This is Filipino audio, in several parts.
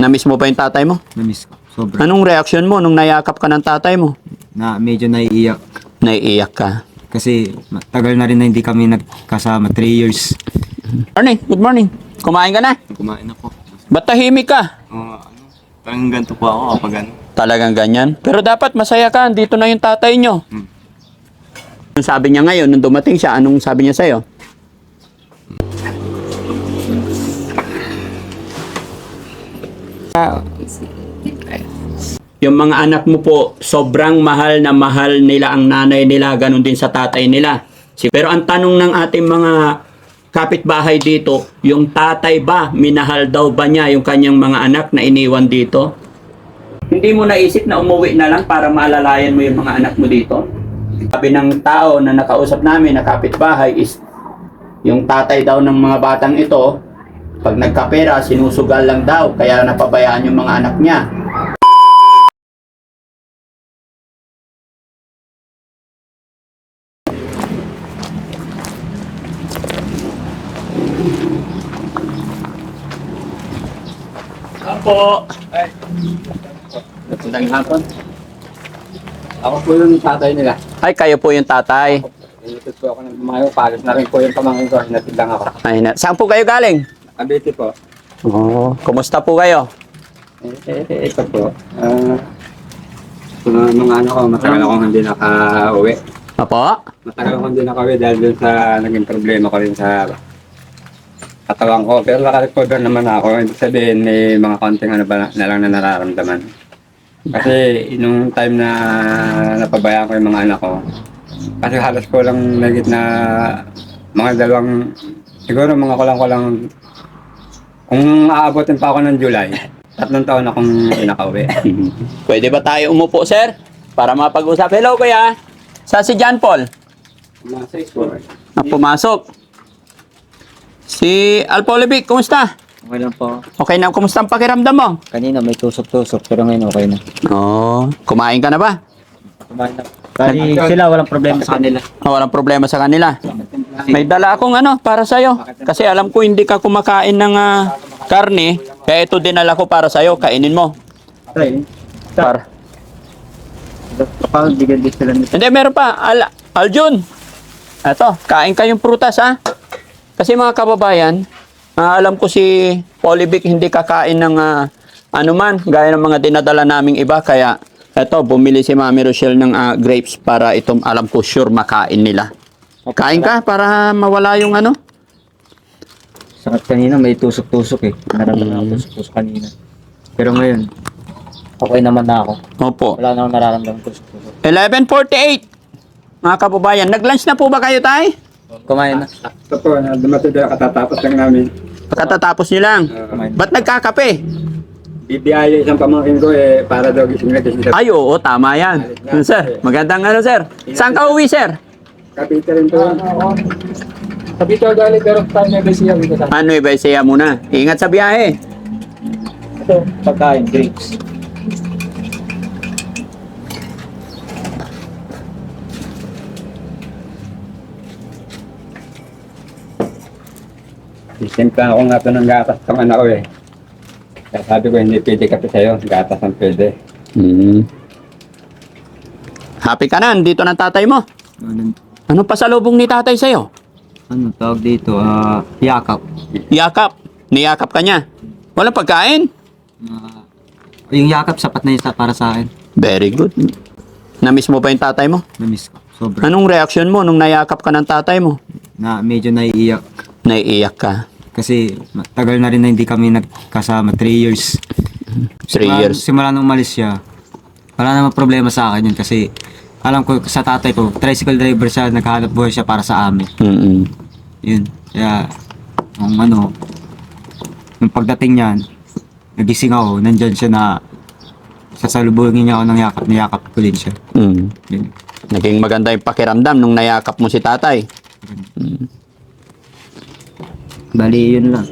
Na-miss mo ba yung tatay mo? Na-miss ko. Sobra. Anong reaksyon mo nung nayakap ka ng tatay mo? Na medyo naiiyak. Naiiyak ka. Kasi tagal na rin na hindi kami nagkasama. 3 years. Morning, good morning. Kumain ka na? Kumain na po. Ba't tahimik ka? Parang ganito po ako kapag ano. Talagang ganyan? Pero dapat masaya ka, dito na yung tatay nyo. Yung sabi niya ngayon, nung dumating siya, anong sabi niya sa'yo? Yung mga anak mo po, sobrang mahal na mahal nila ang nanay nila, ganun din sa tatay nila. Pero ang tanong ng ating mga kapitbahay dito, yung tatay ba, minahal daw ba niya yung kanyang mga anak na iniwan dito? Hindi mo naisip na umuwi na lang para maalalayan mo yung mga anak mo dito? Sabi ng tao na nakausap namin na kapitbahay is, yung tatay daw ng mga batang ito, pag nagkapera, sinusugal lang daw, kaya napabayaan yung mga anak niya. Apo! Magandang hapon. Ako po yung tatay nila. Ay, kayo po yung tatay. Initos po ako ng bumayo. Palos na rin po yung pamangkin ko. Hinatid lang ako. Ay, saan po kayo galing? Cavite po. Oo. Kumusta po kayo? Ito po. Mga ano ko, matagal akong hindi naka-uwi. Apo? Matagal akong hindi naka-uwi dahil dun sa naging problema ko rin sa katawan ko. Pero naka-recover naman ako. Ibig sabihin, may mga konting ano ba na lang na nararamdaman. Kasi nung time na napabayaan ko yung mga anak ko, kasi halos ko lang nagit na mga dalawang, siguro mga kulang-kulang, kung aabotin pa ako ng July, 3 taon akong nakauwi. Pwede ba tayo umupo, sir? Para mapag-usap. Hello, kuya. Sa si John Paul? Mga 6 po. Na pumasok. Si Alpolivic, kumusta? Okay lang po. Okay na, kumusta ang pakiramdam mo? Kanina may tusok-tusok pero ngayon okay na. Oo. Kumain ka na ba? Kumain na. Bali sila walang problema sa kanila. Walang problema sa kanila. May dala akong ano para sa'yo. Kasi alam ko hindi ka kumakain ng karne. Kaya ito dinala ko para sa'yo. Kainin mo. Tay, Para. kapag bigyan din sila nito. Hindi, meron pa. Aljun. Ito, kain kayong prutas, ha? Kasi mga kababayan, alam ko si Polivic hindi kakain ng anuman, gaya ng mga dinadala naming iba. Kaya, eto, bumili si Mami Rochelle ng grapes para itong alam ko sure makain nila. Kain ka para mawala yung ano? Sakit kanina may tusok-tusok eh. Nararamdaman ako tusok-tusok kanina. Pero ngayon, okay naman na ako. Opo. Wala na akong nararamdaman tusok-tusok. 11:48. Mga kababayan, nag-lunch na po ba kayo, tay? Kumain na. Ito po, dumatid na katatapos lang namin. Katatapos nyo lang. Kumain na. Ba't nagkakape? Bibiyaya isang pamangkin ko para daw gising na gising sa Ay, oo, tama yan. Sir, magandang ano, sir. Saan ka uwi, sir? Cavite rin po. Cavite galing pero tayo na siya dito sa Ano, iba siya muna. Ingat sa biyahe. Ito, pagkain, grapes. Siyempre ako nga ito ng gatas ng anak ko eh. Kaya sabi ko hindi pwede kape sa'yo, gatas ang pwede. Happy ka na, dito ng tatay mo. Ano pasalubong ni tatay sa'yo? Ano tawag dito? Yakap. Yakap. Niyakap ka niya. Walang pagkain? Yung yakap sapat na isa para sa akin. Very good. Na-miss mo ba yung tatay mo? Na-miss ko. Sobra. Anong reaksyon mo nung nayakap ka ng tatay mo? Na medyo naiiyak. Naiiyak ka. Kasi tagal na rin na hindi kami nagkasama. 3 years. 3 years. Simula nung umalis siya, wala namang problema sa akin yun kasi alam ko sa tatay ko, tricycle driver siya, naghahanap buhay siya para sa amin. Yun. Kaya, nung pagdating niyan, nagising ako, nandyan siya na sasalubungin niya ako ng yakap, niyakap ko din siya. Yun. Naging maganda yung pakiramdam nung nayakap mo si tatay. Bali, yun lang.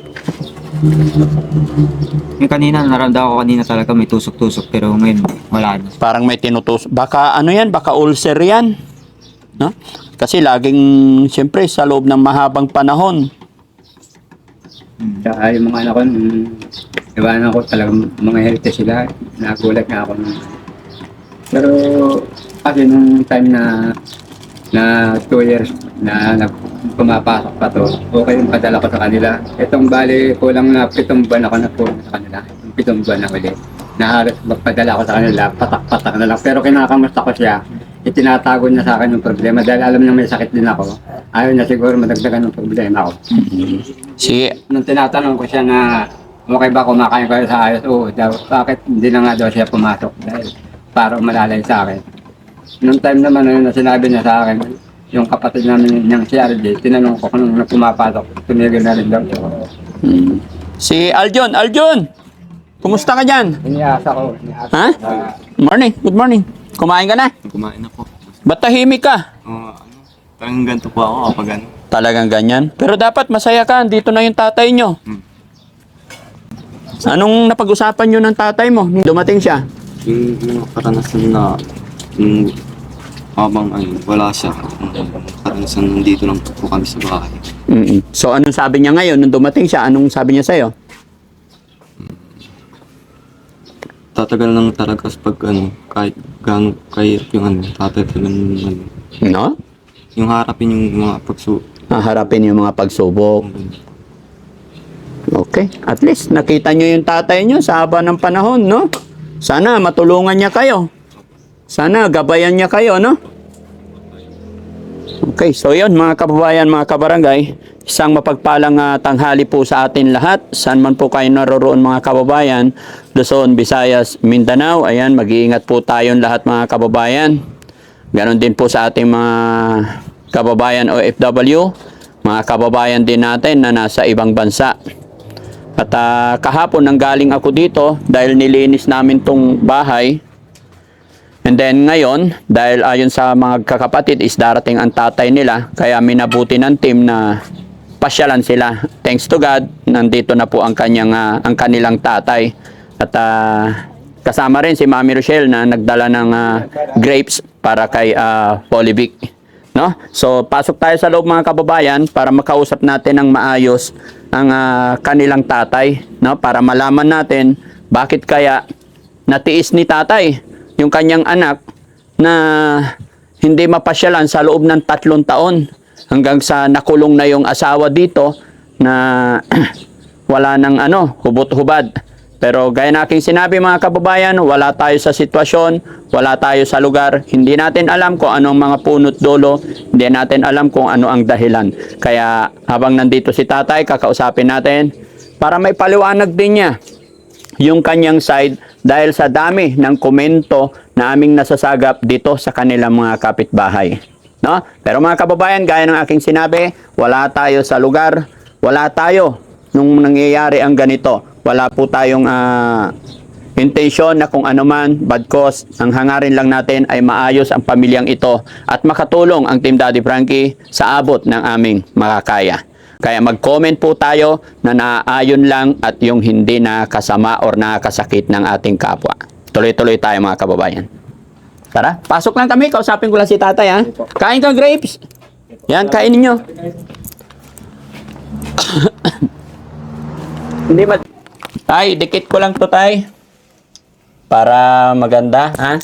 Yung kanina, naramdaman ko kanina talaga may tusok-tusok pero ngayon wala na. Parang may tinutus. Baka ano yan? Baka ulcer yan. No? Kasi laging, siyempre, sa loob ng mahabang panahon. Kaya yung mga anak ko, iwanan ko talagang mga healthy sila. Nagulat nga ako. Pero kasi nung time na 2 years na pumapasok pa to, okay yung padala ko sa kanila. Itong bali, kulang na 7 buwan ako na po sa kanila. 7 buwan na ulit. Na halos magpadala ko sa kanila, patak-patak na lang. Pero kinakamusta ko siya, itinatago niya sa akin yung problema dahil alam niya may sakit din ako. Ayaw niya siguro madagdagan ng problema ko. Sige. Nung tinatanong ko siya na okay ba kumakain kayo sa ayos, oo daw, bakit hindi na nga daw siya pumasok dahil para umalalay sa akin. Nung time naman na sinabi niya sa akin, yung kapatid namin niyang si RJ, tinanong ko kung nung pumapasok, tumigil na rin daw siya. Si Aljon, Aljon! Kumusta ka dyan? Iniasa ko. Ha? Morning, good morning. Kumain ka na? Kumain na po. Ba't tahimik ka? Parang ganito po ako kapag ano. Talagang ganyan? Pero dapat masaya ka, dito na yung tatay nyo. Anong napag-usapan nyo ng tatay mo nung dumating siya? Yung karanasan na habang wala siya. Karanasan nandito lang po kami sa bahay. So anong sabi niya ngayon nung dumating siya? Anong sabi niya sa'yo? Tatagal lang talaga pag kahit gaano kahirap yung tatay talagang No? yung harapin yung mga Haharapin yung mga pagsubok. Okay. At least nakita nyo yung tatay nyo sa haba ng panahon, no? Sana matulungan niya kayo. Sana gabayan niya kayo, no? Okay, so yun mga kababayan, mga kabarangay, isang mapagpalang tanghali po sa atin lahat. Saan man po kayo naroroon mga kababayan, Luzon, Visayas, Mindanao, ayan, mag-iingat po tayong lahat mga kababayan. Ganon din po sa ating mga kababayan OFW, mga kababayan din natin na nasa ibang bansa. At kahapon nanggaling ako dito dahil nilinis namin tong bahay. And then ngayon, dahil ayon sa mga kakapatid is darating ang tatay nila, kaya minabuti ng team na pasyalan sila. Thanks to God, nandito na po ang kanilang tatay. At kasama rin si Mami Rochelle na nagdala ng grapes para kay Polivic. No? So, pasok tayo sa loob mga kababayan para makausap natin ng maayos ang kanilang tatay, no? Para malaman natin bakit kaya natiis ni tatay yung kanyang anak na hindi mapasyalan sa loob ng 3 taon hanggang sa nakulong na yung asawa dito na wala nang hubot-hubad. Pero gaya na aking sinabi mga kababayan, wala tayo sa sitwasyon, wala tayo sa lugar, hindi natin alam kung anong mga punot dulo, hindi natin alam kung ano ang dahilan. Kaya habang nandito si tatay, kakausapin natin para may paliwanag din niya yung kanyang side dahil sa dami ng komento na aming nasasagap dito sa kanilang mga kapitbahay. No? Pero mga kababayan, gaya ng aking sinabi, wala tayo sa lugar, wala tayo nung nangyayari ang ganito. Wala po tayong intention na kung ano man, bad cause. Ang hangarin lang natin ay maayos ang pamilyang ito at makatulong ang Team Daddy Frankie sa abot ng aming makakaya. Kaya mag-comment po tayo na naayon lang at yung hindi nakasama or nakasakit ng ating kapwa. Tuloy-tuloy tayo mga kababayan. Tara, pasok lang kami. Kausapin ko lang si tatay ha. Kain kang grapes. Yan, kainin nyo. Hindi ba? Tay, dikit ko lang to tay. Para maganda, ha?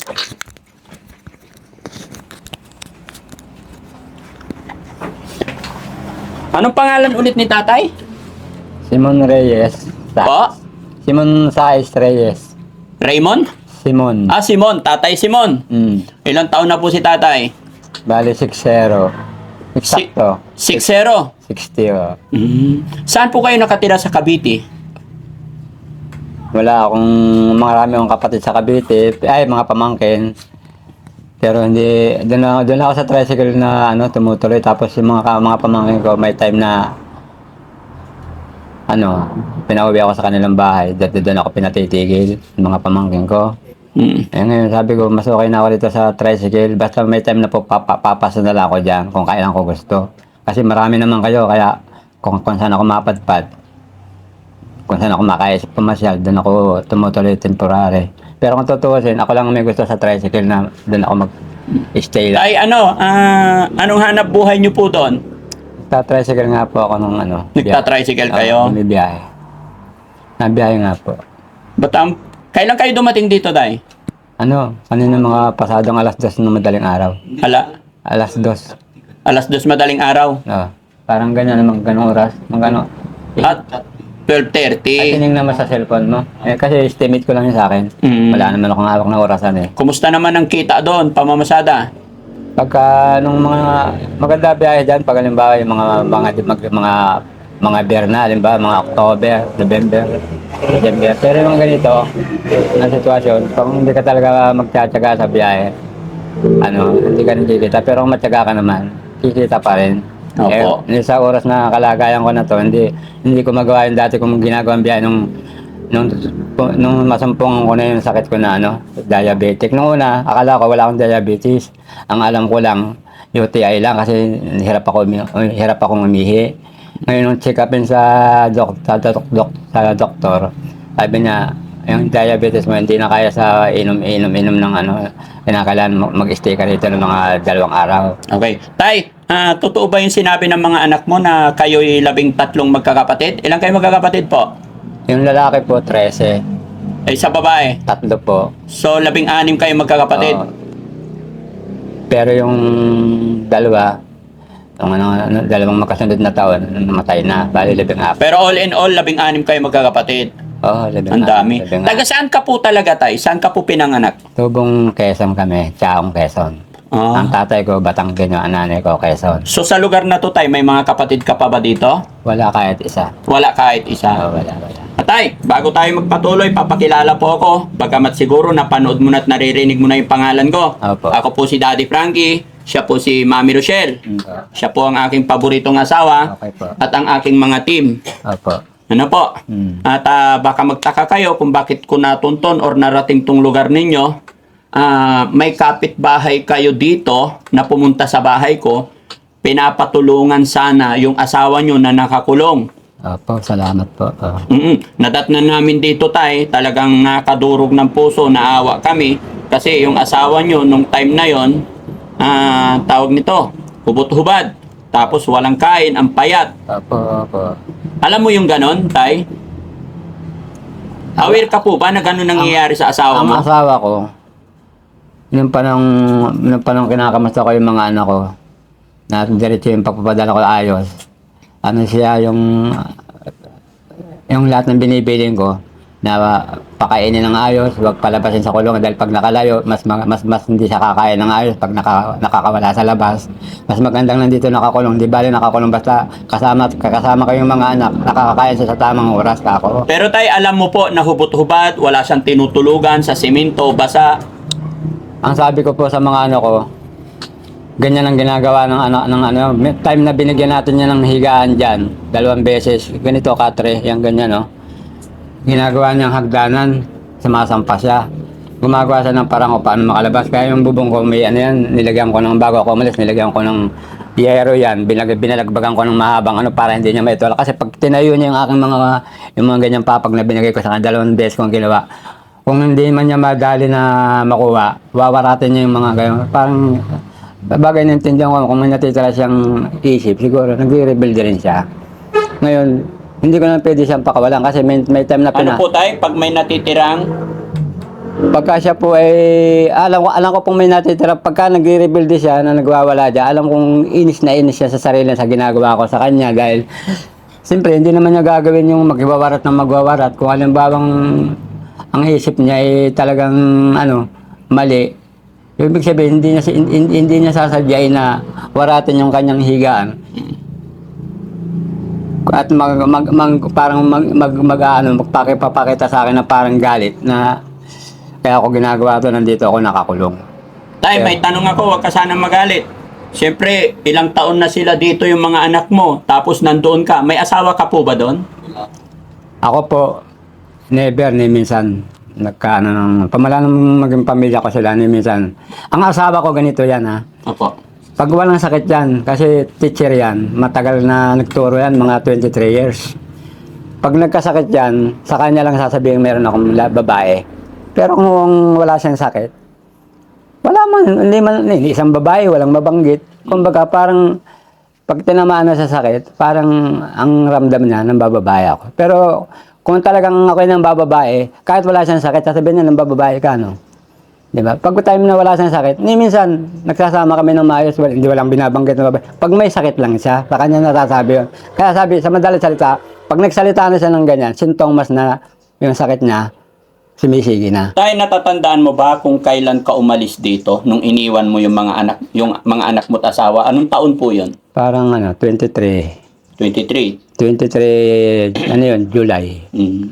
Anong pangalan ulit ni tatay? Simon Reyes. Po? Simon Saez Reyes. Raymond? Simon. Simon. Tatay Simon. Ilang taon na po si tatay? Bali 6-0. Eksakto. 6-0. 60. Saan po kayo nakatira sa Cavite? Wala akong marami akong kapatid sa Cavite, ay mga pamangkin. Pero hindi doon ako sa tricycle na tumutuloy tapos yung mga pamangkin ko may time na pinauwi ako sa kanilang bahay. Doon ako pinatitigil yung mga pamangkin ko. Eh ngayon sabi ko mas okay na ako dito sa tricycle basta may time na po papasa na lang ako diyan kung kailan ko gusto. Kasi marami naman kayo kaya kung saan ako mapadpad. Kung saan ako makaisip pumasyal, doon ako tumutuloy temporary. Pero kung tutuusin, ako lang may gusto sa tricycle na doon ako mag-stay lang. Tay, anong hanap buhay nyo po doon? Sa tricycle nga po ako nung Nagta-tricycle kayo? May biyahe. Nabiyahe nga po. Ba't kailan kayo dumating dito, Tay? Kanina mga pasadong alas 2 ng madaling araw. Alas 2. Alas 2 madaling araw. Parang ganyan naman, ganong oras. At 12:30. Ay, tinignan naman sa cellphone mo. Kasi estimate ko lang yun sa akin. Wala naman akong hawak na orasan eh. Kumusta naman ang kita doon, pamamasada? Pagka nung mga maganda biyahe dyan, pag halimbawa yung mga Berna, halimbawa mga October, November, December. Pero yung ganito, na sitwasyon, kung hindi ka talaga magtsatsaga sa biyahe, hindi ka nakikita. Pero kung matyaga ka naman, kikita pa rin. Opo. Sa oras na kalagayan ko na to, hindi ko magawa yung dati kong ginagawang biyahe nung masumpungan ko na yung sakit ko na diabetic. Nung una, akala ko wala akong diabetes. Ang alam ko lang, UTI lang kasi hirap akong umihi. Ngayon nung check upin sa doktor, sabi niya, yung diabetes mo hindi na kaya sa inom ng kinakailangan mag-stay ka rito ng mga 2 araw. Okay. Tay, totoo ba yung sinabi ng mga anak mo na kayo'y 13 magkakapatid? Ilan kayo magkakapatid po? Yung lalaki po, 13. Sa babae? 3 po. So, 16 kayo magkakapatid? Oo. Pero yung dalawa, yung dalawang magkasunod na taon, namatay na. Bali, 14. Pero all in all, 16 kayo magkakapatid. Oo, 14. Ang dami. Taga saan ka po talaga, Tay? Saan ka po pinanganak? Tubong Quezon kami, Chaong Quezon. Ang tatay ko, Batanggenyo, ang nanay ko, Quezon. So, sa lugar na to, Tay, may mga kapatid ka pa ba dito? Wala kahit isa. Wala kahit isa. Oo, wala. Tay, bago tayo magpatuloy, papakilala po ako. Bagamat siguro napanood mo na at naririnig mo na yung pangalan ko. Opo. Ako po si Daddy Frankie. Siya po si Mami Rochelle. Siya po ang aking paboritong asawa. Okay po. At ang aking mga team. Opo. Ano po? At baka magtaka kayo kung bakit ko natunton or narating tong lugar ninyo. May kapitbahay kayo dito na pumunta sa bahay ko. Pinapatulungan sana yung asawa nyo na nakakulong. Opo, salamat po. Nadatnan namin dito, Tay, talagang nakadurog ng puso, naawa kami kasi yung asawa nyo nung time na yon, tawag nito, hubot-hubad, tapos walang kain, ang payat. Opo. Alam mo yung ganon, Tay? Aware ka po ba na ganon nangyayari sa asawa mo? Ang asawa ko, nung panong kinakamasta ko yung mga anak ko, na diretso yung pagpapadala ko ayos, siya yung lahat ng binibiling ko na pakainin ng ayos, huwag palabasin sa kulungan dahil pag nakalayo, mas hindi siya kakain ng ayos pag nakakawala sa labas. Mas magandang nandito nakakulong, di bali nakakulong basta kasama kayong mga anak, nakakakain siya sa tamang oras ka ako. Pero Tay, alam mo po na hubot-hubad, wala siyang tinutulugan sa simento, basa. Ang sabi ko po sa mga ano ko, ganyan ang ginagawa may time na binigyan natin niya ng higaan dyan, 2 beses, ganito katre, yung ganyan ginagawa niyang hagdanan, sumasampa siya. Gumagawa siya ng parang paano makalabas, kaya yung bubong ko may nilagyan ko ng bago ako umalis, nilagyan ko ng yero yan, binalagbagan ko ng mahabang para hindi niya maitwala. Kasi pag tinayo niya yung aking yung mga ganyang papag na binigay ko sa kanya, 2 beses kong ginawa. Kung hindi man niya madali na makuha, wawaratin niya yung mga ganyan. Parang bagay na intindihan ko, kung may natitira siyang isip, siguro nagre-rebel rin siya. Ngayon, hindi ko na pwede siyang pakawalan kasi may time na Ano po, Tay? Pag may natitirang, pagka siya po ay, alam ko pong may natitira, pagka nagre-rebel siya na nagwawala siya, alam kong inis na inis siya sa sarili sa ginagawa ko sa kanya dahil siyempre hindi naman niya gagawin yung magwawarat ng magwawarat. Kung halimbawang ang isip niya ay talagang mali, ibig sabihin, hindi niya sasadyain na waratin yung kanyang higaan. At magpapakita sa akin na parang galit na kaya ako ginagawa to, nandito ako nakakulong. Tay, may tanong ako, huwag ka sana magalit. Siyempre, ilang taon na sila dito yung mga anak mo, tapos nandoon ka. May asawa ka po ba doon? Ako po, never ni minsan pamala ng maging pamilya ko sila ni minsan. Ang asawa ko ganito yan Opo. Pag walang sakit yan, kasi teacher yan, matagal na nagturo yan, mga 23 years. Pag nagkasakit yan, sa kanya lang sasabihin meron akong babae. Pero kung wala siyang sakit, wala man, hindi isang babae, walang mabanggit. Kumbaga parang pag tinamaan na sa sakit, parang ang ramdam niya ng bababae ako. Pero kung talagang ako nang bababae, kahit wala siyang sakit, sasabihin niya nang bababae ka, no? Di ba? Pag time na wala siyang sakit, minsan, nagsasama kami ng maayos, hindi walang binabanggit na babae. Pag may sakit lang siya, sa kanya nasasabi yun. Kaya sabi, sa madalit salita, pag nagsalita na siya ng ganyan, sintomas na yung sakit niya, sumisigi na. Tay, natatandaan mo ba kung kailan ka umalis dito nung iniwan mo yung mga anak mo't asawa? Anong taon po 'yon? Parang 23. 23. 23, ano yun, July. Mm.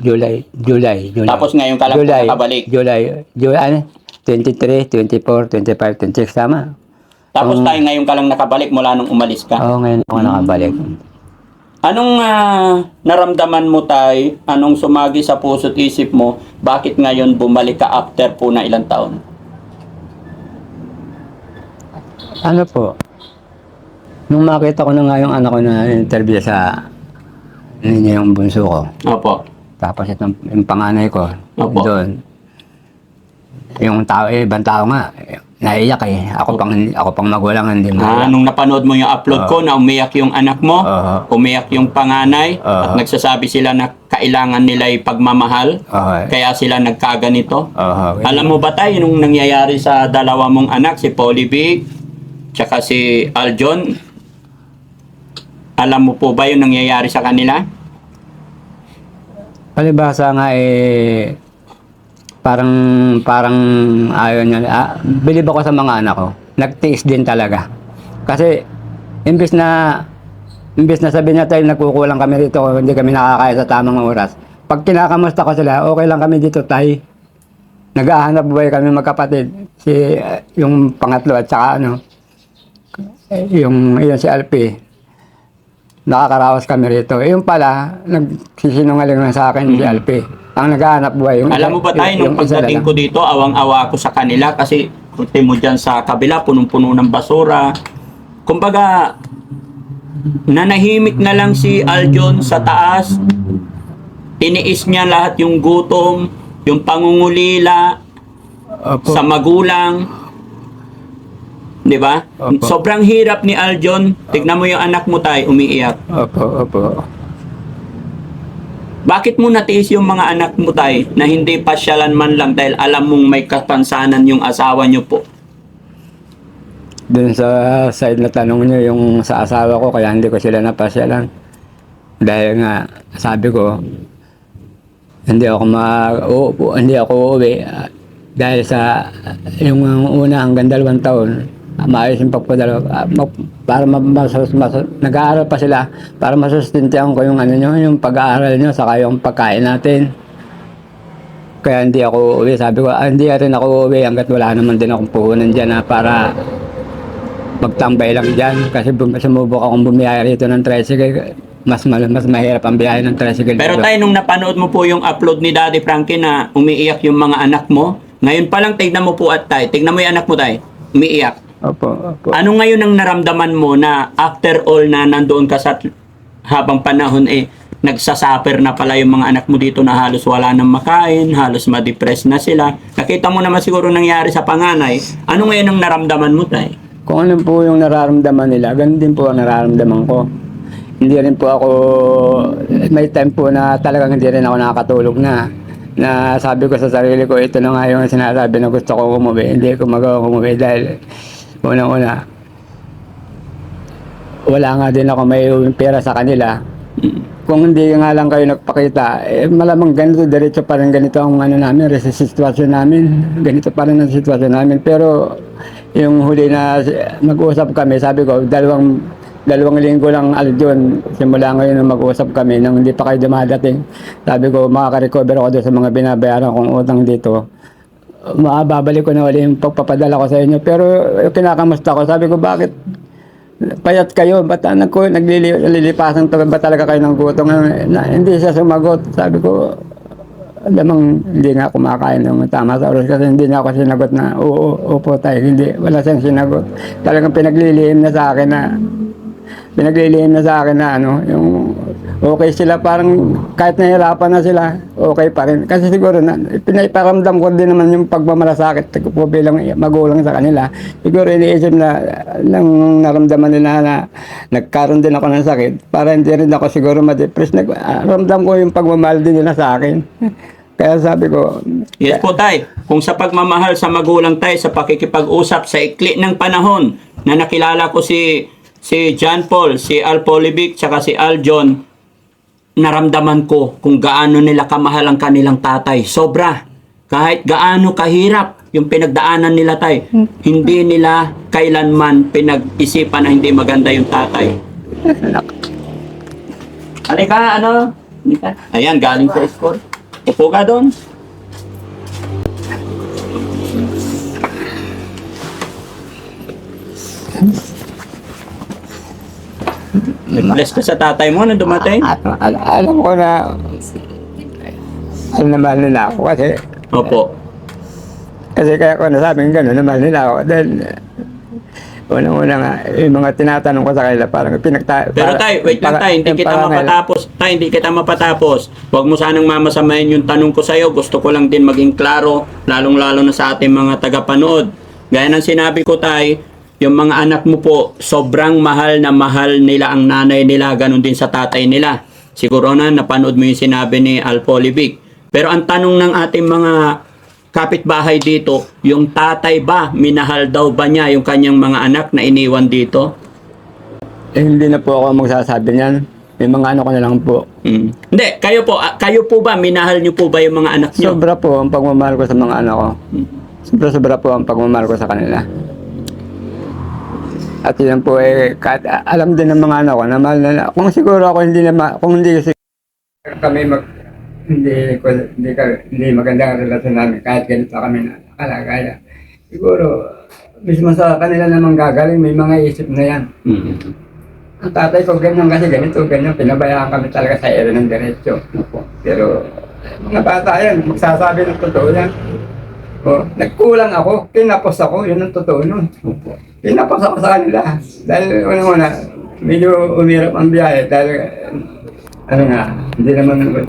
July. Tapos ngayon ka lang po nakabalik. July, ano? 23, 24, 25, 26, tama. Tapos tayo ngayon ka lang nakabalik mula nung umalis ka. Oo, ngayon ako nakabalik. Anong naramdaman mo, tay? Anong sumagi sa puso't isip mo? Bakit ngayon bumalik ka after po na ilang taon? Ano po? Nung makita ko na nga yung anak ko na interview sa ninyo yung bunso ko. Opo. Tapos itong yung panganay ko. Opo. Doon. Yung tao, ibang tao nga, naiyak eh. Ako pang magulang, hindi mo. Nung napanood mo yung upload ko na umiyak yung anak mo, umiyak yung panganay, at nagsasabi sila na kailangan nila ay pagmamahal, kaya sila nagkaganito. Alam mo ba tayo nung nangyayari sa dalawa mong anak, si Polly Vic, tsaka si Aljon, alam mo po ba yung nangyayari sa kanila? Palibhasa nga eh, parang ayaw niya. Bilib ako sa mga anak ko. Nagtiis din talaga. Kasi, imbis na sabihin niya tayo nagkukulang kami dito, hindi kami nakakaya sa tamang oras. Pag kinakamusta ko sila, okay lang kami dito tayo. Nag-ahanap buhay kami magkapatid. Yung pangatlo at saka yung si Alpi. Nakakaraos kami rito. Yung pala, nagsisinungaling lang sa akin si Alpi. Ang naghahanap buhay. Alam mo ba tayo, nung pagdating ko dito, awang-awa ko sa kanila kasi kunti mo dyan sa kabila, punong-puno ng basura. Kumbaga, nanahimik na lang si Aljon sa taas. Tiniis niya lahat yung gutom, yung pangungulila sa magulang. Di ba? Opo. Sobrang hirap ni Aljon. Tignan mo yung anak mo tayo, umiiyak. Opo. Bakit mo natiis yung mga anak mo tay na hindi pasyalan man lang dahil alam mong may kapansanan yung asawa nyo po? Doon sa side na tanong niyo yung sa asawa ko, kaya hindi ko sila napasyalan. Dahil nga, sabi ko, hindi ako uuwi. Dahil sa yung una hanggang 2 taon, maayos yung pagpadala. Para nag-aaral pa sila, para masustintihan ko yung yung pag-aaral nyo, saka yung pagkain natin. Kaya hindi ako uuwi. Sabi ko, hindi rin ako uuwi hanggat wala naman din akong puhunan dyan para magtambay lang dyan. Kasi sumubok akong bumiyaya rito ng tricycle. Mas mahirap ang biyahe ng tricycle. Pero tayo, nung napanood mo po yung upload ni Daddy Frankie na umiiyak yung mga anak mo, ngayon pa lang tignan mo po at tayo, tignan mo yung anak mo tayo, umiiyak. Opo. Ano ngayon ang naramdaman mo na after all na nandoon ka sa habang panahon nagsasaper na pala yung mga anak mo dito na halos wala nang makain, halos ma-depress na sila. Nakita mo naman siguro nangyari sa panganay. Ano ngayon ang naramdaman mo tayo? Kung ano po yung nararamdaman nila, ganun din po ang nararamdaman ko. Hindi rin po ako, may time po na talagang hindi rin ako nakakatulog na sabi ko sa sarili ko, ito na nga yung sinasabi na gusto ko umuwi. Hindi ko magawa umuwi dahil unang-una, wala nga din ako may pera sa kanila. Kung hindi nga lang kayo nagpakita, malamang ganito, diretso pa rin ganito ang namin, sitwasyon namin. Ganito pa rin ang sitwasyon namin. Pero yung huli na mag-usap kami, sabi ko, dalawang linggo lang Aljon, simula ngayon na mag-usap kami nang hindi pa kayo dumadating. Sabi ko, makaka-recover ako doon sa mga binabayaran kong utang dito. Babalik ko na ulit yung pagpapadala ko sa inyo. Pero kinakamusta ko, sabi ko, bakit payat kayo? Ba't naglilipasan ba talaga kayo ng gutom? Hindi siya sumagot. Sabi ko, alamang hindi nga kumakain ng tama sa oras kasi hindi niya ako sinagot na upo tayo. Hindi, wala siyang sinagot. Talagang pinaglilihim na sa akin na yung okay sila, parang kahit nahirapan na sila, okay pa rin. Kasi siguro na pinaiparamdam ko din naman yung pagmamalasakit ko po bilang magulang sa kanila. Siguro iniisip na nang naramdaman nila na nagkaroon din ako ng sakit para hindi rin ako siguro ma-depress. Ramdam ko yung pagmamahal din nila sa akin. Kaya sabi ko, Yes po, tay. Kung sa pagmamahal sa magulang, tay, sa pakikipag-usap sa ikli ng panahon na nakilala ko si John Paul, si Al Polivic, tsaka si Al John, naramdaman ko kung gaano nila kamahal ang kanilang tatay. Sobra. Kahit gaano kahirap yung pinagdaanan nila, tay, hindi nila kailanman pinag-isipan na hindi maganda yung tatay. Halika, ano? Halika. Ayan, galing sa school. Upo ka doon. Nag-bless ka sa tatay mo na dumatay? alam ko na naman nila ako kasi Opo. kaya ko nasabing gano'n naman nila ako. Dahil unang-una nga, yung mga tinatanong ko sa kanila parang Pero tay, wait lang tay, hindi kita mapatapos. Tay, hindi kita mapatapos. Huwag mo sanang mamasamahin yung tanong ko sa'yo. Gusto ko lang din maging klaro, lalong-lalo na sa ating mga tagapanood. Gaya ng sinabi ko tay, yung mga anak mo po, sobrang mahal na mahal nila ang nanay nila, ganun din sa tatay nila. Siguro na napanood mo yung sinabi ni Al Polivic. Pero ang tanong ng ating mga kapitbahay dito, yung tatay ba, minahal daw ba niya yung kanyang mga anak na iniwan dito? hindi na po ako magsasabi niyan. May mga ano ko na lang po. Hindi, kayo po ba, minahal niyo po ba yung mga anak niyo? Sobra po ang pagmamahal ko sa mga anak ko. Sobra po ang pagmamahal ko sa kanila. At yun po kahit alam din ng mga anak ko na mahal na kung siguro ako kung hindi kami hindi magandang relasyon namin kahit ganito kami na kalagaya. Siguro mismo sa kanila namang gagaling may mga isip na yan. Ang tatay ko ganyan kasi ganito, ganyan, pinabayaan kami talaga sa ere ng diretso. Pero mga bata yan, magsasabi ng totoo yan. Nagkulang ako, kinapos ako, yun ang totoo nun. Kinapos ako sa kanila. Dahil una-una, medyo umirap ang biyahe dahil hindi naman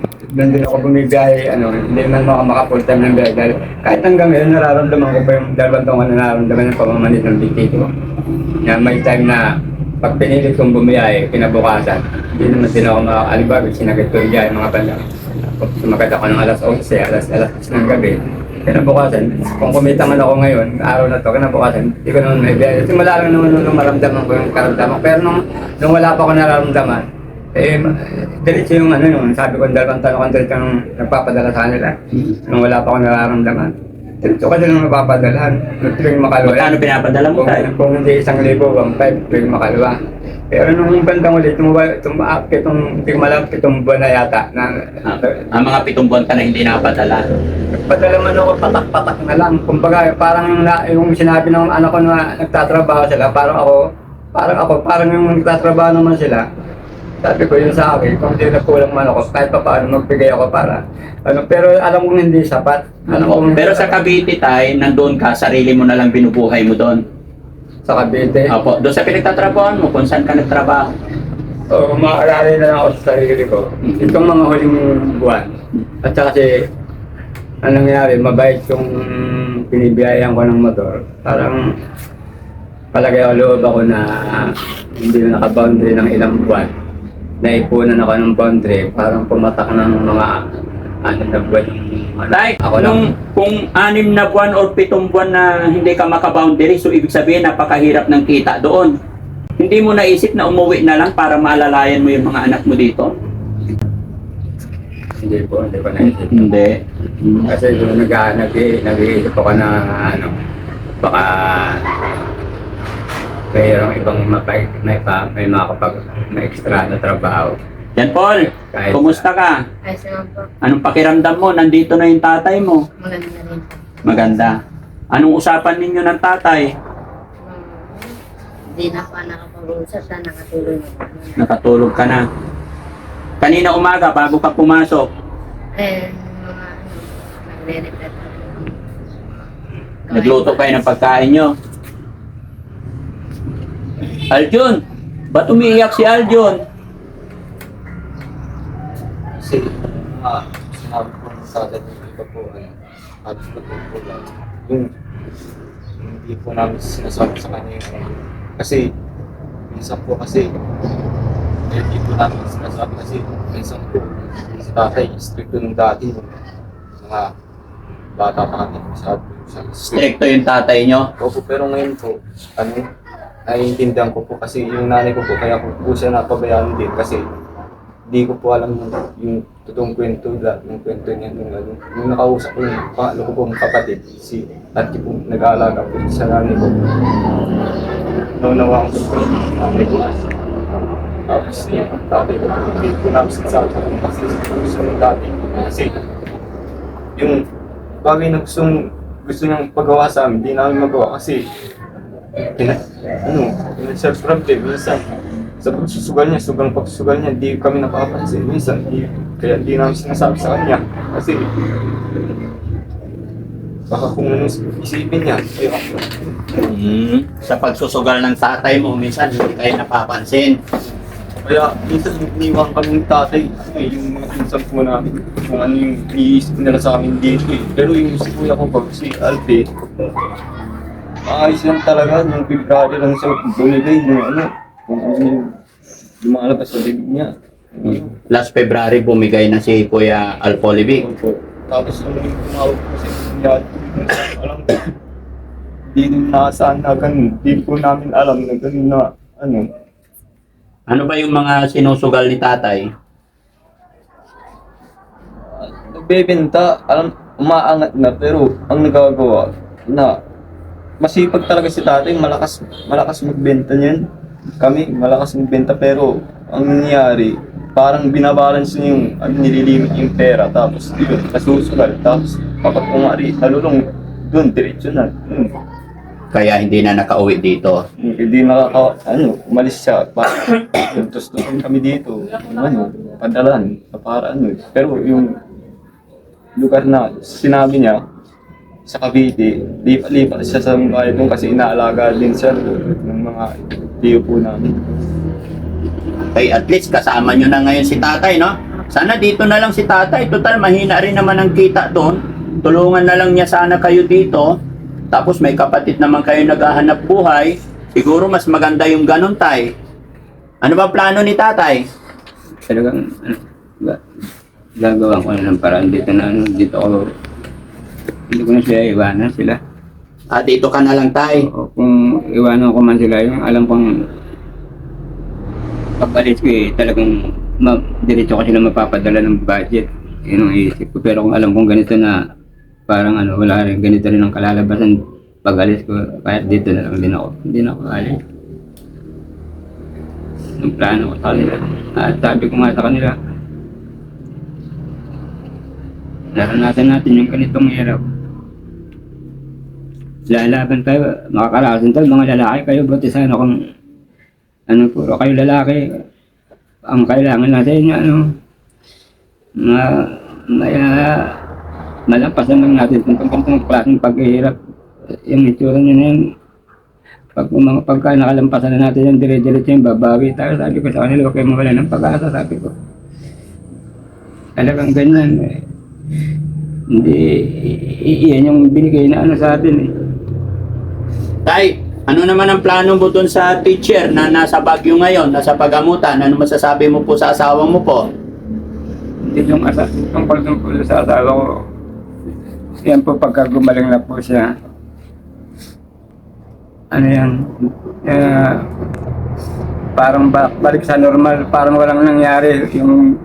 ako bumibiyahe, hindi naman ako makapunta ng biyahe dahil kahit hanggang ngayon nararamdaman ko pa yung dalawang taon na nararamdaman ng pamamanit ng bitito. May time na pag pinilit kong bumiyahe, kinabukasan, hindi naman din ako makakalibabi, sinagat ko yung biyahe mga banda. Sumagat ako ng alas 11, alas 10 ng gabi. Kinabukasan, kung kumita man ako ngayon, araw na to, kinabukasan, hindi ko naman may biyahe. Simula lang naman nung maramdaman ko yung karamdaman. Pero nung wala pa ako nararamdaman, diretso yung sabi ko, dalawang tanong kong diretso yung nagpapadala sa kanila. Nung wala pa ako nararamdaman, diretso ka din ang napapadalahan. Tuwing makaluwa. Magkano pinapadala mo tayo? Kung hindi 1,000, 1,500, tuwing makaluwa. Pero nung bandang ulit, pitong buwan na yata. Ang mga 7 buwan ka na hindi napadala. Nagpadala man ako, patak-patak na lang. Kumbaga, parang yung sinabi ng anak ko na nagtatrabaho sila, parang yung nagtatrabaho naman sila. Sabi ko yun sa akin, kung hindi nakulang man ako, kahit pa paano magbigay ako para, pero alam kong hindi sapat. Pero sa Cavite tay, nandoon ka, sarili mo na lang binubuhay mo doon. Sa Cavite. Opo, doon sa pinagtatrabahoan mo, kung saan ka nagtrabaho. Maaalala na lang ako sa sarili ko. Itong mga huling buwan. At saka kasi, anong nangyari, mabait yung pinibiyayan ko ng motor. Parang palagay ako loob ako na hindi na naka-boundary ng ilang buwan. Naipunan ako ng boundary, parang pumatak ng mga 6 na buwan. Tay, kung 6 na buwan o 7 buwan na hindi ka maka-boundary, so ibig sabihin napakahirap ng kita doon. Hindi mo naisip na umuwi na lang para maalalayan mo yung mga anak mo dito? Hindi ko naisip. Hindi. Kasi doon nag-iisip ako na baka mayroong ibang may extra na trabaho. Yan Paul, Kahit kumusta ka? Ayos naman po. Anong pakiramdam mo? Nandito na yung tatay mo. Maganda na rin po. Maganda. Anong usapan ninyo ng tatay? Hindi na pa nakapag-uusap na nakatulog na po. Nakatulog ka na. Kanina umaga, bago ka pumasok, Mga nagre-reply pa rin. nagluto kayo ng pagkain nyo. Aljun! Ba't umiiyak si Aljun? Kasi, sinabi ko sa atin yung iba po, halos nagpupulang. Yung hindi po namin sinasabi sa kanya yung kasi minsan po kasi hindi po namin sinasabi kasi minsan po si tatay strict nung dati nung mga bata pa kami masyado siya Stricto yung tatay nyo. Opo, pero ngayon po, naiintindihan ko po kasi yung nanay ko po, kaya ko po siya napabayaan din kasi hindi ko po alam yung totoong kwento, yung kwento niya, yung nakausap ko yung pangalo ko pong kapatid, si Ate po, nag-aalaga po sa nanay ko. Naunawa ko po yung nanay ko. Tapos yung tatay ko, hindi ko namin sinasabi ko kasi gusto ng dati. Kasi yung bagay na gusto niyang pagawa sa amin, hindi namin magawa kasi self-problem, minsan sa pagsusugal niya, sobrang pagsusugal niya, hindi kami napapansin, minsan kaya hindi namin sinasabi sa kanya kasi baka kung ano isipin niya, Sa pagsusugal ng tatay mo, minsan hindi kayo napapansin. kaya minsan iniwan kami ng tatay, yung mga pinsan po namin, kung ano yung iisip nila sa amin dito Pero yung si kuya ko pag si Alpe, maayos lang talaga, yung February lang siya bumigay, kung ano yung lumalabas sa bibig niya. Last February, bumigay na si Kuya Alpolivic. Tapos yung tumawag ko sa kanya, alam ko, hindi nung nasaan na ganun, hindi po namin alam na ganun na Ano ba yung mga sinusugal ni tatay? nagbebenta, umaangat na pero ang nagagawa na masipag talaga si tatay, malakas magbenta niyan. Kami malakas magbenta pero ang nangyayari parang binabalance niya yung nililimit yung pera tapos yun, nasusugal tapos kapag umari, nalulong doon, diretso na. Kaya hindi na nakauwi dito. Hindi umalis siya. Tustusin kami dito. Padalan. Para Pero yung lugar na sinabi niya, sa Cavite, lipat siya sa bahay doon kasi inaalaga din siya ng mga tiyo po namin. Okay, at least kasama nyo na ngayon si tatay, no? Sana dito na lang si tatay. Total, mahina rin naman ang kita doon. Tulungan na lang niya sana kayo dito. Tapos may kapatid naman kayo naghahanap buhay. Siguro mas maganda yung ganun, tay. Ano ba plano ni tatay? Talagang gagawa ko na ng paraan dito na dito ako. Hindi ko na sila iwanan sila. Ah, dito ka na lang, tay. O, kung iwanan ko man sila, yung alam kong pag-alis ko talagang diretso ko sila mapapadala ng budget. Yun ang iisip ko. Pero kung alam kong ganito na parang wala rin, ganito rin ang kalalabasan pag-alis ko, kahit dito na lang din ako. Hindi na ako alis. Yung plano ko sa kanila. At sabi ko nga sa kanila, naranasan natin yung ganitong hirap. Lalaban tayo, makakalasan tayo, mga lalaki kayo, buti sana kung puro kayo lalaki. Ang kailangan natin malampasan lang natin kung ganitong klaseng paghihirap. Yung itsura nyo na yun, pagka nakalampasan na natin yung dire-diretso yung babawi tayo, sabi ko sa kanila, huwag kayo mawala ng pag-asa, sabi ko. Talagang ganyan hindi, iyan yung binigay na sa atin Tay, ano naman ang plano mo dun sa teacher na nasa Baguio ngayon, nasa pagamutan? Ano masasabi mo po sa asawa mo po? Hindi yung tungkol sa asawa ko. Yan po pagka gumaling na po siya. Parang balik sa normal, parang walang nangyari. Yung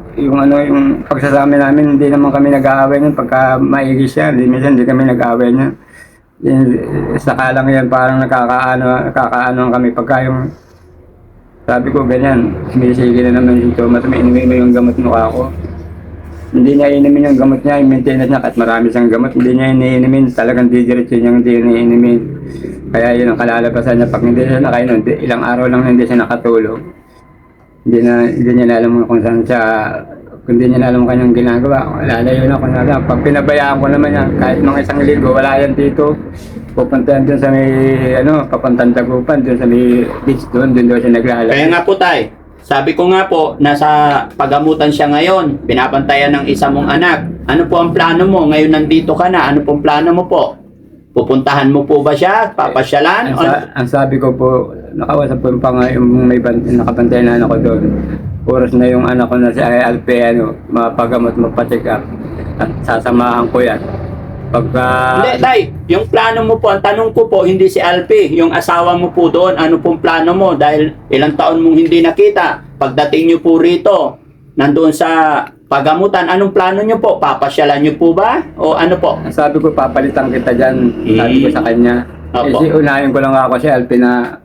pagsasama namin, hindi naman kami nag-aaway nun pagka maigi siya. Minsan hindi kami nag-aaway niya. Saka lang yan, parang nakakaano kami pagka yung sabi ko ganyan, sumisige na naman yung Thomas, may inumin mo yung gamot mo ako. Hindi niya inumin yung gamot niya, yung maintenance niya, kahit marami siyang gamot, hindi niya iniinumin, talagang didiretso niya hindi iniinumin. Kaya yun ang kalalabasan niya, pag hindi siya nakainom, ilang araw lang hindi siya nakatulog. Hindi niya na alam kung saan siya, kung hindi niya na alam kanyang ginagawa, lalayo na kung saan. Pag pinabayaan ko naman yan, kahit mga isang linggo, wala yan dito. Pupuntahan doon sa may, papuntang Tagupan, doon sa may beach doon siya naglalaro. Kaya nga po, tay, sabi ko nga po, nasa pagamutan siya ngayon. Binabantayan ng isa mong anak. Ano po ang plano mo? Ngayon nandito ka na. Ano pong plano mo po? Pupuntahan mo po ba siya? Papasyalan? Ang sabi ko po, nakausap ko yung may nakabantay na anak ko doon. Oras na yung anak ko na si Alpe, mapagamot, mapacheck up. At sasamahan ko yan. Pagka... Hindi, Tay. Yung plano mo po, ang tanong ko po, hindi si Alpi. Yung asawa mo po doon, ano pong plano mo? Dahil ilang taon mong hindi nakita. Pagdating nyo po rito, nandoon sa pagamutan, anong plano nyo po? Papasyalan nyo po ba? O ano po? Sabi ko, papalitan kita dyan. Sabi ko sa kanya. Opo. Kasi unahin ko lang ako si Alpe na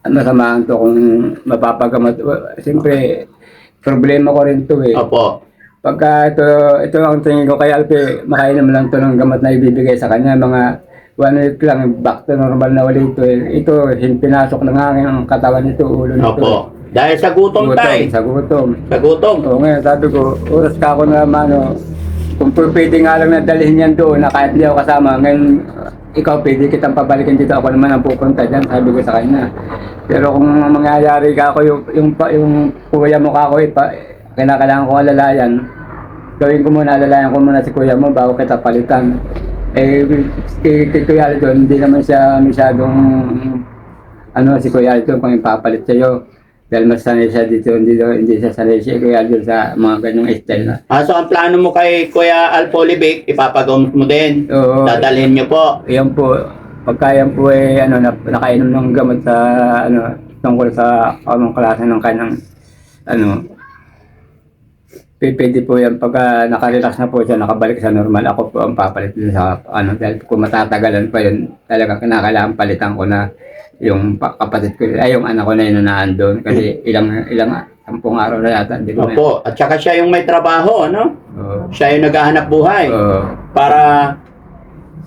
masamahan to kung mapapagamot. Siyempre, problema ko rin to eh. Opo. Pagka ito ang tingin ko kay Alpe, makainom lang to ng gamot na ibibigay sa kanya. Mga 1 week lang, back to normal na ulit ito eh. Ito, pinasok ng hangin ang katawan nito, ulo nito. Opo. Dahil sa gutom, Tay. Sa gutom. Sa gutom. Oo, ngayon sabi ko, oras ka ako na kung pwede nga lang na dalhin yan doon na kahit hindi ako kasama, ngayon ikaw pwede kitang pabalikin dito, ako naman ang pupunta dyan, sabi ko sa kanya. Pero kung mangyayari ka ako, yung kuya mo ka ako, kinakailangan ko alalayan, gawin ko muna, alalayan ko muna si kuya mo bago kita palitan. Kay Kuya Aldo, hindi naman siya masyadong si Kuya Aldo kung ipapalit sa'yo. Dahil mas sanay siya dito, hindi siya sanay siya Kuya Aldo sa mga ganyang style na. So ang plano mo kay Kuya Alpolivic, ipapagamot mo din. Oo. Dadalhin nyo po. Yan po, pagka yan po nakainom ng gamot sa tungkol sa anong klase ng kanyang pwede po yan pagka nakarelax na po siya, nakabalik sa normal, ako po ang papalit din sa dahil kung matatagalan pa yun, talagang kinakailangan palitan ko na yung kapatid ko, yung anak ko na yun na naandun kasi ilang 10 araw na yata, hindi ko na. Opo. At saka siya yung may trabaho, no? Oo. Siya yung naghahanap buhay. Oo. Para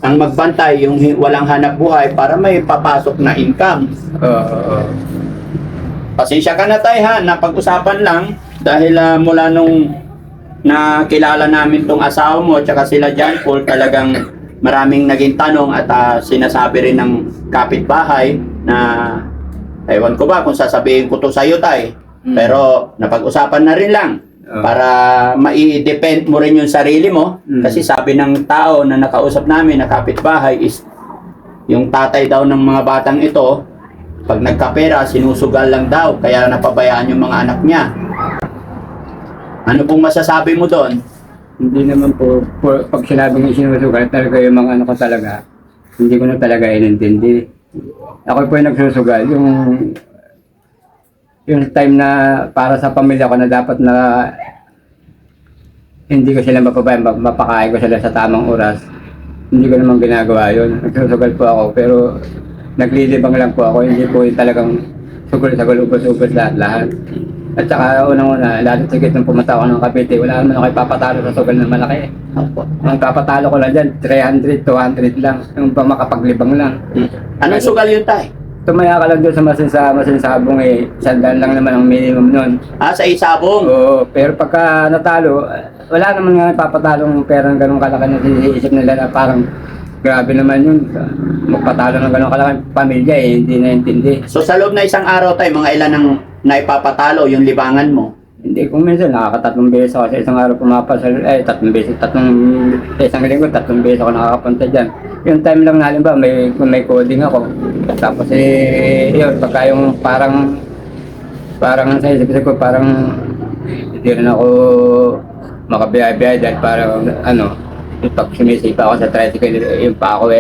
ang magbantay, yung walang hanap buhay, para may papasok na income. Oo. Pasensya ka na, Tay, ha? Napag-usapan lang dahil mula nung nakilala namin tong asawa mo at saka sila John Paul, talagang maraming naging tanong at sinasabi rin ng kapitbahay na ewan ko ba kung sasabihin ko to sa'yo, Tay. Pero napag-usapan na rin lang para mai-depend mo rin yung sarili mo. Kasi sabi ng tao na nakausap namin na kapitbahay is yung tatay daw ng mga batang ito, pag nagkapera, sinusugal lang daw, kaya napabayaan yung mga anak niya. Ano pong masasabi mo doon? Hindi naman po, pag sinabing isinusugal talaga yung mga ko talaga, hindi ko na talaga inintindi. Ako po yung nagsusugal, yung time na para sa pamilya ko na dapat na hindi ko sila mapabayaan, mapakain ko sila sa tamang oras. Hindi ko naman ginagawa yun. Nagsusugal po ako, pero naglilibang lang po ako, hindi po yung talagang sugol-sagol, ubos-ubos lahat. At saka unang-una, lalo sigit nung pumunta ako ng Cavite, wala naman ako ipapatalo sa sugal na malaki. Ang papatalo ko lang dyan, 300, 200 lang, yung pa makapaglibang lang. Anong sugal yun, Tay? Tumaya ka lang doon sa masinsabong $100 lang naman ang minimum nun. Sa isabong? Oo, pero pagka natalo, wala naman nga papatalong perang ganun kalaki na siniisip nila na parang grabe naman yun. Magpatalo ng ganun kalaki pamilya hindi naintindi. So sa loob na isang araw, Tay, mga ilan ang naipapatalo yung libangan mo? Hindi, kung minsan nakakatatlong beses ako sa isang araw pumapasal, isang linggo, 3 beses ako nakakapunta dyan. Yung time lang na halimbawa, may coding ako. Tapos yun, pagka yung parang sa isip ko, parang hindi rin ako makabiyay-biyay dahil parang pag sumisipa ako sa tricycle, yung pa ako